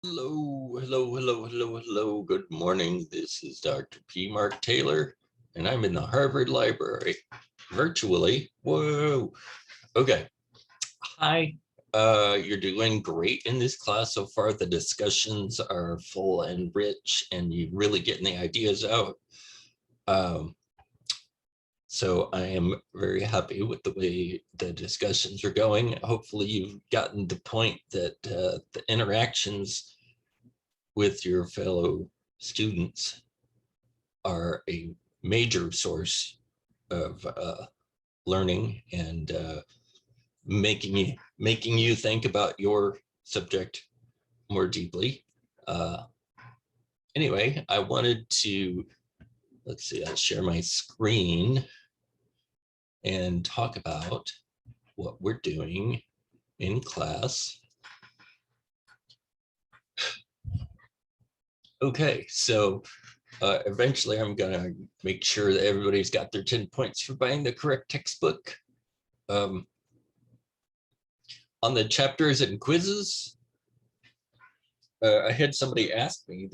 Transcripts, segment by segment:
Hello, hello, hello, hello, hello. Good morning. This is Dr. P. Mark Taylor, and I'm in the Harvard Library virtually. Whoa. Okay. Hi. You're doing great in this class so far. The discussions are full and rich, and you're really getting the ideas out. So I am very happy with the way the discussions are going. Hopefully you've gotten the point that the interactions with your fellow students are a major source of learning and making you think about your subject more deeply. Anyway, I wanted to, let's see, I'll share my screen and talk about what we're doing in class. Okay, so eventually I'm gonna make sure that everybody's got their 10 points for buying the correct textbook. On the chapters and quizzes, I had somebody ask me,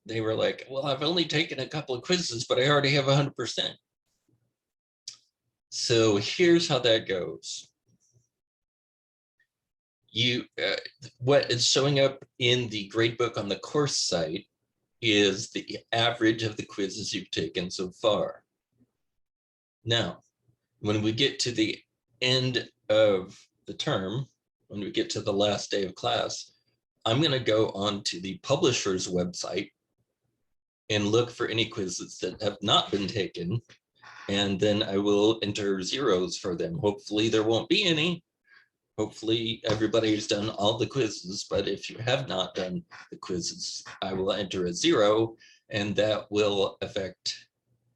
they were like, well, I've only taken a couple of quizzes, but I already have 100%. So here's how that goes. What is showing up in the gradebook on the course site is the average of the quizzes you've taken so far. Now, when we get to the end of the term, when we get to the last day of class, I'm going to go on to the publisher's website and look for any quizzes that have not been taken, and then I will enter zeros for them. Hopefully there won't be any. Hopefully everybody's done all the quizzes, but if you have not done the quizzes, I will enter a 0, and that will affect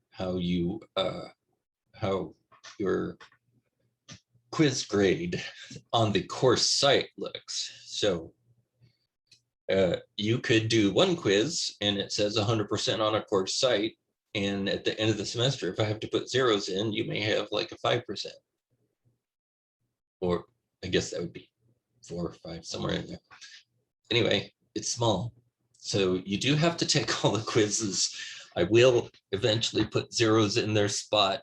how your quiz grade on the course site looks. So you could do one quiz and it says 100% on a course site, and at the end of the semester, if I have to put zeros in, you may have like a 5%, or I guess that would be 4 or 5, somewhere in there. Anyway, it's small, so you do have to take all the quizzes. I will eventually put zeros in their spot.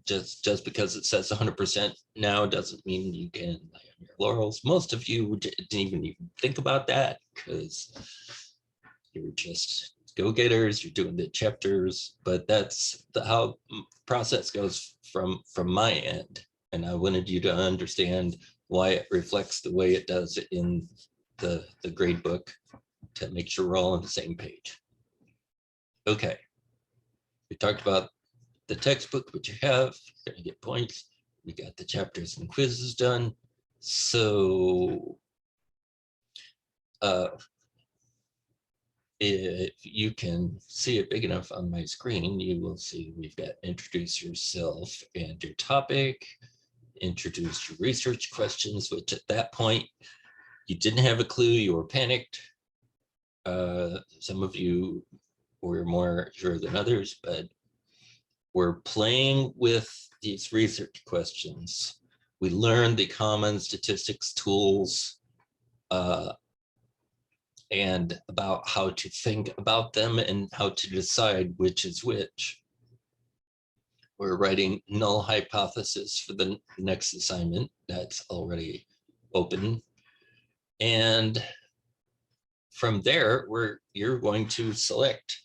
Just because it says 100% now doesn't mean you can lay on your laurels. Most of you didn't even think about that because you're just go-getters, you're doing the chapters, but that's how the process goes from my end. And I wanted you to understand why it reflects the way it does in the grade book, to make sure we're all on the same page. Okay, we talked about the textbook, which you have, you're gonna get points. We got the chapters and quizzes done. So if you can see it big enough on my screen, you will see we've got introduce yourself and your topic, introduce your research questions, which at that point, you didn't have a clue, you were panicked. Some of you were more sure than others, but we're playing with these research questions. We learned the common statistics tools and about how to think about them and how to decide which is which. We're writing null hypothesis for the next assignment. That's already open. And from there, you're going to select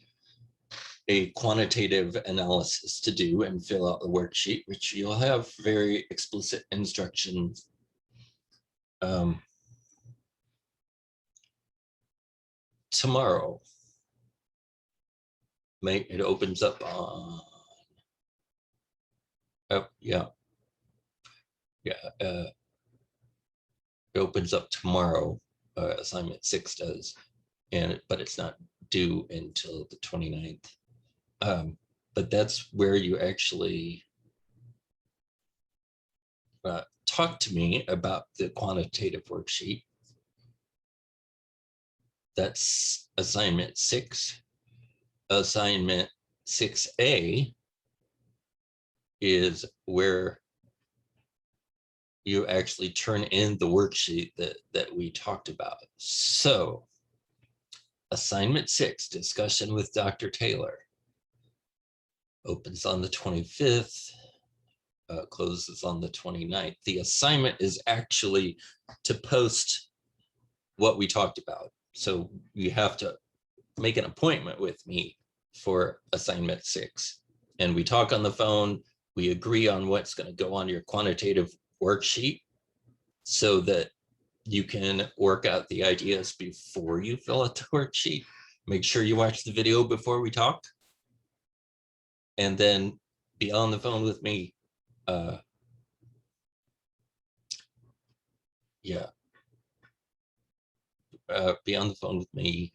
a quantitative analysis to do and fill out the worksheet, which you'll have very explicit instructions. Tomorrow, it opens up on, it opens up tomorrow, assignment 6 does, but it's not due until the 29th. But that's where you actually talk to me about the quantitative worksheet. That's assignment 6. Assignment 6A is where you actually turn in the worksheet that we talked about. So assignment 6, discussion with Dr. Taylor, opens on the 25th, closes on the 29th. The assignment is actually to post what we talked about. So you have to make an appointment with me for assignment 6. And we talk on the phone, we agree on what's going to go on your quantitative worksheet so that you can work out the ideas before you fill out the worksheet. Make sure you watch the video before we talk. And then be on the phone with me. Be on the phone with me,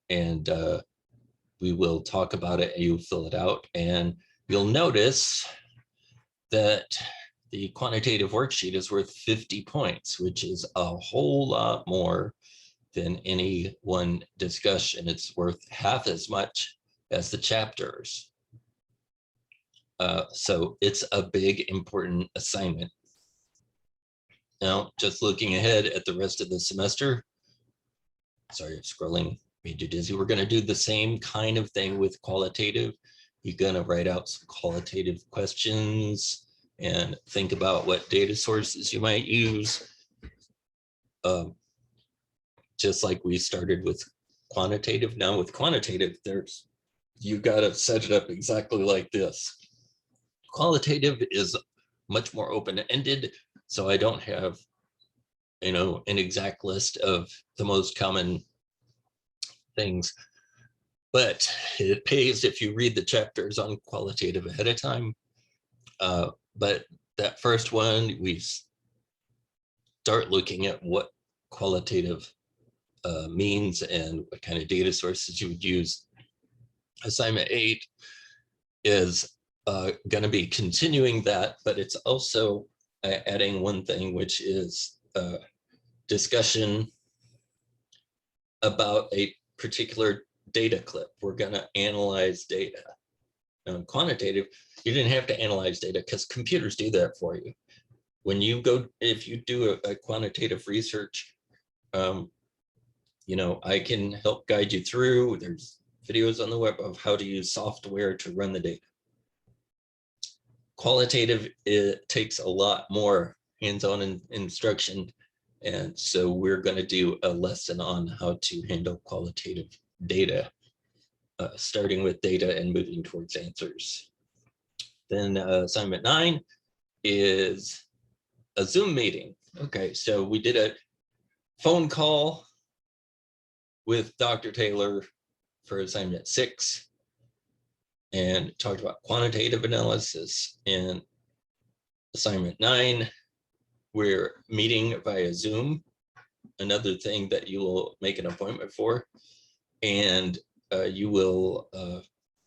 and we will talk about it, and you fill it out. And you'll notice that the quantitative worksheet is worth 50 points, which is a whole lot more than any one discussion. It's worth half as much as the chapters. So it's a big, important assignment. Now, just looking ahead at the rest of the semester, sorry, scrolling made you dizzy. We're going to do the same kind of thing with qualitative. You're going to write out some qualitative questions and think about what data sources you might use. Just like we started with quantitative. Now with quantitative, you got to set it up exactly like this. Qualitative is much more open-ended, so I don't have, an exact list of the most common things, but it pays if you read the chapters on qualitative ahead of time. But that first one, we start looking at what qualitative means and what kind of data sources you would use. Assignment 8 is going to be continuing that, but it's also adding one thing, which is discussion about a particular data clip. We're going to analyze data. Now, in quantitative, you didn't have to analyze data because computers do that for you. When you go, if you do a quantitative research, I can help guide you through. There's videos on the web of how to use software to run the data. Qualitative, it takes a lot more hands-on instruction. And so we're going to do a lesson on how to handle qualitative data, starting with data and moving towards answers. Then assignment 9 is a Zoom meeting. Okay, so we did a phone call with Dr. Taylor for assignment 6 and talked about quantitative analysis. And assignment 9, we're meeting via Zoom, another thing that you will make an appointment for. And you will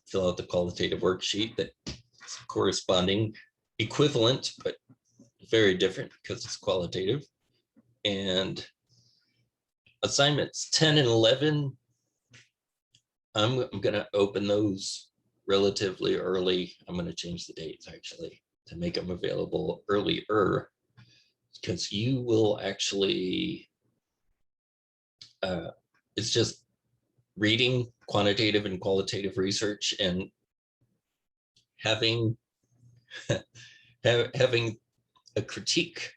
fill out the qualitative worksheet that's corresponding, equivalent, but very different because it's qualitative. And assignments 10 and 11, I'm going to open those relatively early. I'm going to change the dates actually to make them available earlier, because you will actually, it's just reading quantitative and qualitative research and having having a critique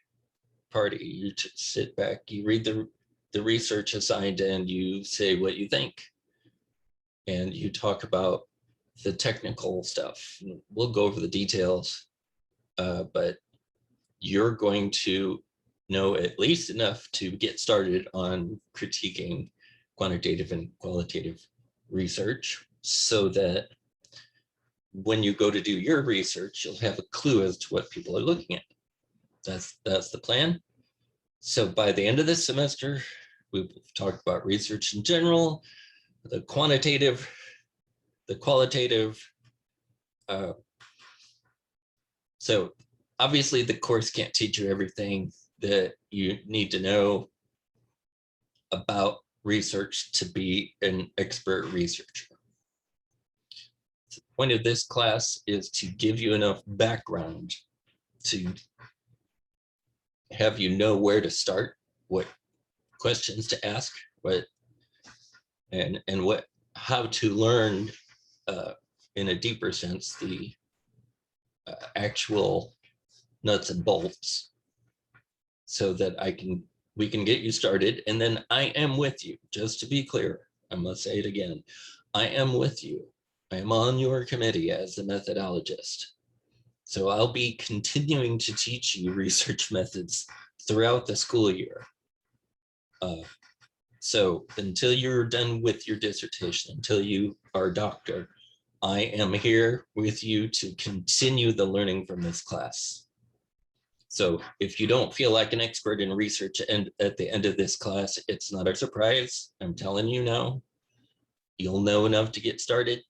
party. You sit back, you read the research assigned, and you say what you think, and you talk about the technical stuff. We'll go over the details, but you're going to know at least enough to get started on critiquing quantitative and qualitative research, so that when you go to do your research, you'll have a clue as to what people are looking at. That's the plan. So by the end of this semester, we've talked about research in general, the quantitative, the qualitative. So obviously the course can't teach you everything that you need to know about research to be an expert researcher. The point of this class is to give you enough background to have you know where to start, what questions to ask, and how to learn in a deeper sense the actual nuts and bolts, so that we can get you started. And then I am with you. Just to be clear, I must say it again. I am with you. I am on your committee as the methodologist. So I'll be continuing to teach you research methods throughout the school year. So until you're done with your dissertation, until you are a doctor, I am here with you to continue the learning from this class. So if you don't feel like an expert in research and at the end of this class, it's not a surprise. I'm telling you now, you'll know enough to get started,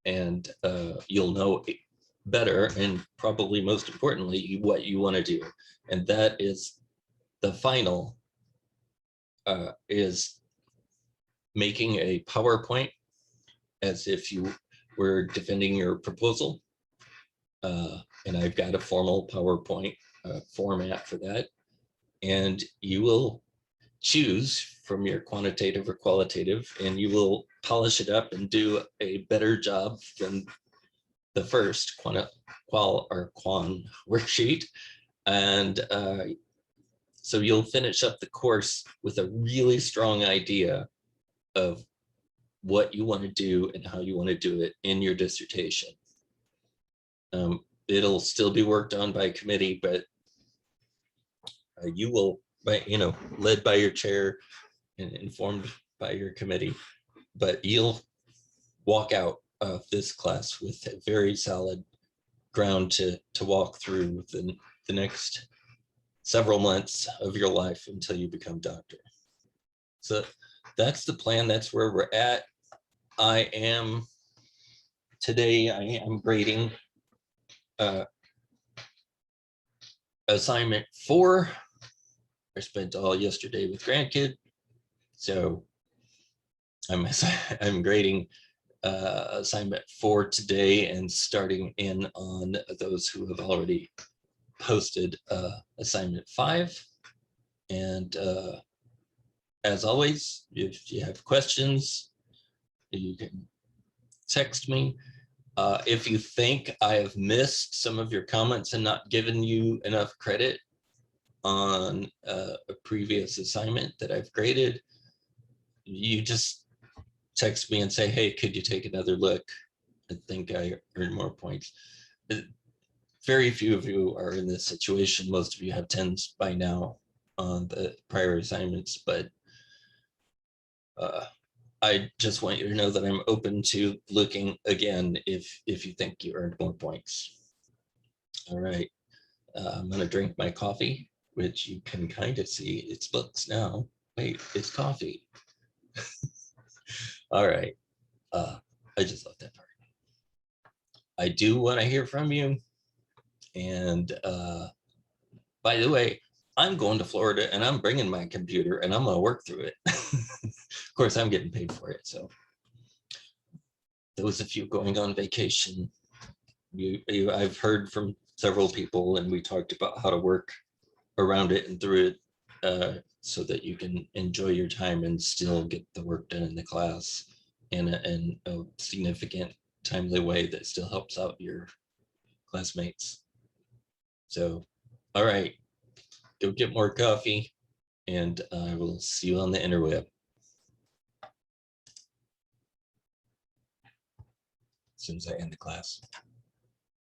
and you'll know better, and probably most importantly, what you want to do. And that is the final, is making a PowerPoint as if you were defending your proposal. And I've got a formal PowerPoint format for that. And you will choose from your quantitative or qualitative, and you will polish it up and do a better job than the first qual worksheet. And so you'll finish up the course with a really strong idea of what you want to do and how you want to do it in your dissertation. It'll still be worked on by committee, but you will, led by your chair and informed by your committee, but you'll walk out of this class with a very solid ground to walk through the next several months of your life until you become doctor. So that's the plan. That's where we're at. Today I am grading assignment 4. I spent all yesterday with grandkid, so I'm grading assignment 4 today and starting in on those who have already posted assignment 5. And as always, if you have questions, you can text me. If you think I have missed some of your comments and not given you enough credit on a previous assignment that I've graded, you just text me and say, hey, could you take another look? I think I earned more points. Very few of you are in this situation. Most of you have 10s by now on the prior assignments, but I just want you to know that I'm open to looking again if you think you earned more points. All right, I'm gonna drink my coffee, which you can kind of see, it's books now. Wait, it's coffee. All right, I just love that part. I do want to hear from you. And by the way, I'm going to Florida and I'm bringing my computer and I'm gonna work through it. Of course, I'm getting paid for it. So those of you going on vacation, I've heard from several people, and we talked about how to work around it and through it, so that you can enjoy your time and still get the work done in the class in a significant, timely way that still helps out your classmates. So, all right, go get more coffee, and I will see you on the interweb. As soon as I end the class.